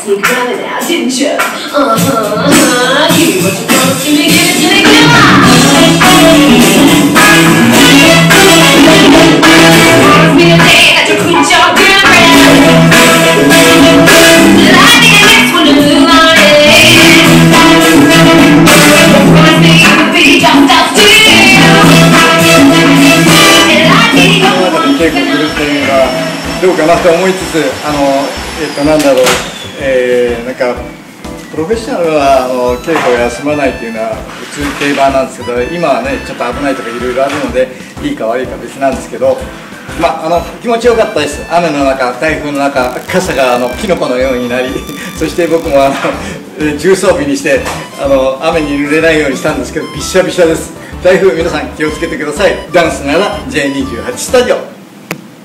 You got it now, didn't you? Give me what you want, give me, give it to me, come on! Promise me a day that you quit your girlfriend. Like the next one to move on it. Promise me you will be just up to you. And I need your one. 結構来るっていうのはどうかなと思いつつ、なんだろう。なんかプロフェッショナルは稽古を休まないっていうのは普通定番なんですけど、今はねちょっと危ないとかいろいろあるのでいいか悪いか別なんですけど、気持ちよかったです。雨の中、台風の中、傘がキノコのようになりそして僕も重装備にして雨に濡れないようにしたんですけど、びしゃびしゃです。台風皆さん気をつけてください。ダンスなら J28 スタジオ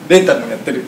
レンタルもやってる。